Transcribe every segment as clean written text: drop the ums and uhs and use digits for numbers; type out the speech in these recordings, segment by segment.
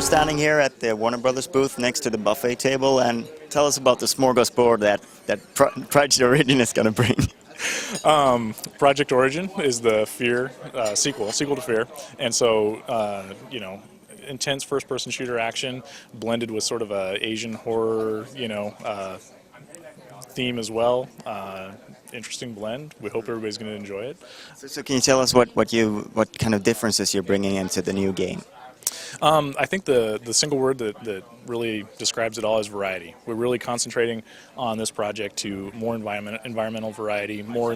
standing here at the Warner Brothers booth next to the buffet table, and tell us about the smorgasbord that Project Origin is going to bring. Project Origin is the Fear sequel to Fear, and so you know, intense first-person shooter action blended with sort of a Asian horror, you know, theme as well. Interesting blend. We hope everybody's going to enjoy it. So can you tell us what kind of differences you're bringing into the new game? I think the single word that really describes it all is variety. We're really concentrating on this project to more environmental variety, more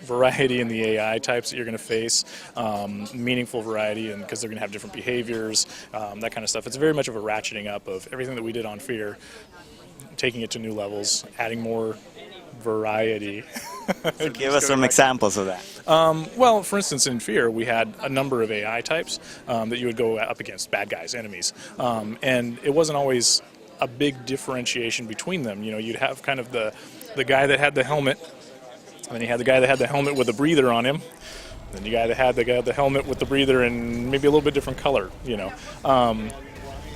variety in the AI types that you're going to face, meaningful variety, and because they're going to have different behaviors, that kind of stuff. It's very much of a ratcheting up of everything that we did on Fear, taking it to new levels, adding more variety. So give us some examples of that. Well, for instance, in Fear, we had a number of AI types that you would go up against, bad guys, enemies, and it wasn't always a big differentiation between them. You know, you'd have kind of the guy that had the helmet, and then you had the guy that had the helmet with a breather on him, then the guy that had the helmet with the breather and maybe a little bit different color, you know.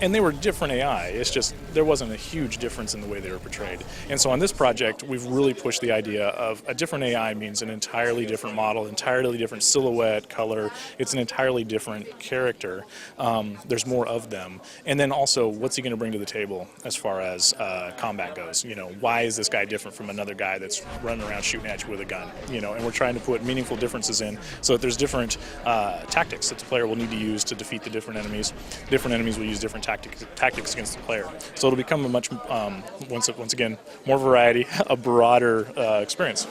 And they were different AI. It's just there wasn't a huge difference in the way they were portrayed. And so on this project, we've really pushed the idea of a different AI means an entirely different model, entirely different silhouette, color. It's an entirely different character. There's more of them. And then also, what's he going to bring to the table as far as combat goes? You know, why is this guy different from another guy that's running around shooting at you with a gun? You know, and we're trying to put meaningful differences in so that there's different tactics that the player will need to use to defeat the different enemies. Different enemies will use different tactics against the player. So it'll become a much, once again, more variety, a broader experience.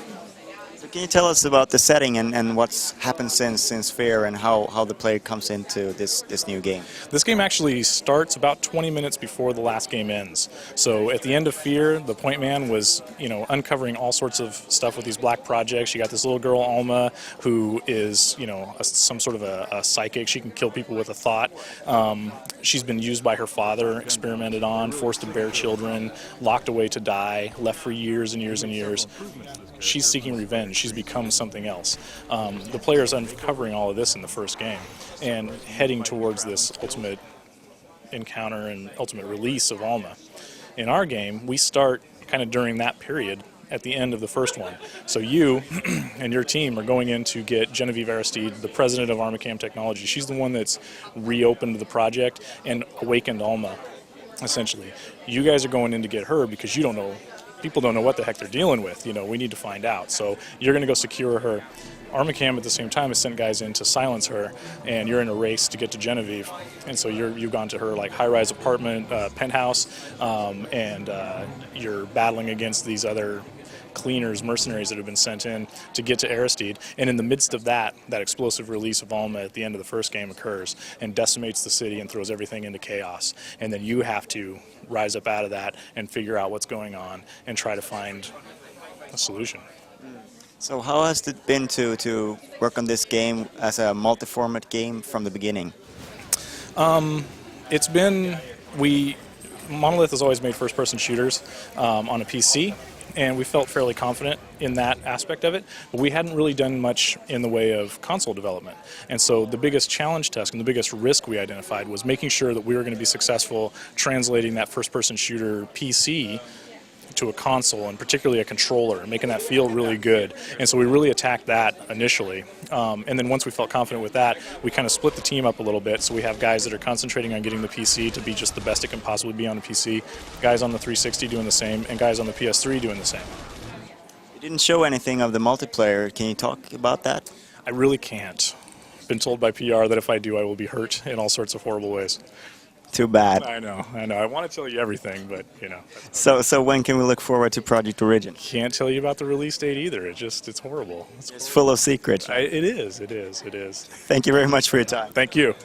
So can you tell us about the setting and what's happened since Fear and how the player comes into this new game? This game actually starts about 20 minutes before the last game ends. So at the end of Fear, the point man was, you know, uncovering all sorts of stuff with these black projects. You got this little girl, Alma, who is, you know, some sort of a psychic. She can kill people with a thought. She's been used by her father, experimented on, forced to bear children, locked away to die, left for years and years and years. She's seeking revenge. She's become something else. The player is uncovering all of this in the first game and heading towards this ultimate encounter and ultimate release of Alma. In our game, we start kind of during that period at the end of the first one. So you and your team are going in to get Genevieve Aristide, the president of Armacam Technology. She's the one that's reopened the project and awakened Alma, essentially. You guys are going in to get her because you don't know, people don't know what the heck they're dealing with. You know, we need to find out. So you're going to go secure her. Armacam at the same time has sent guys in to silence her, and you're in a race to get to Genevieve. And so you've gone to her like high-rise apartment, penthouse, and you're battling against these other cleaners, mercenaries that have been sent in to get to Aristide. And in the midst of that explosive release of Alma at the end of the first game occurs and decimates the city and throws everything into chaos. And then you have to rise up out of that and figure out what's going on and try to find a solution. So how has it been to work on this game as a multi-format game from the beginning? It's been, Monolith has always made first-person shooters on a PC, and we felt fairly confident in that aspect of it, but we hadn't really done much in the way of console development. And so the biggest challenge test and the biggest risk we identified was making sure that we were going to be successful translating that first-person shooter PC to a console, and particularly a controller, and making that feel really good. And so we really attacked that initially. And then once we felt confident with that, we kind of split the team up a little bit. So we have guys that are concentrating on getting the PC to be just the best it can possibly be on a PC, guys on the 360 doing the same, and guys on the PS3 doing the same. You didn't show anything of the multiplayer. Can you talk about that? I really can't. Been told by PR that if I do, I will be hurt in all sorts of horrible ways. Too bad. I know. I want to tell you everything, but, you know. So when can we look forward to Project Origin? Can't tell you about the release date either. It's horrible. It's full of secrets. It is. Thank you very much for your time. Thank you.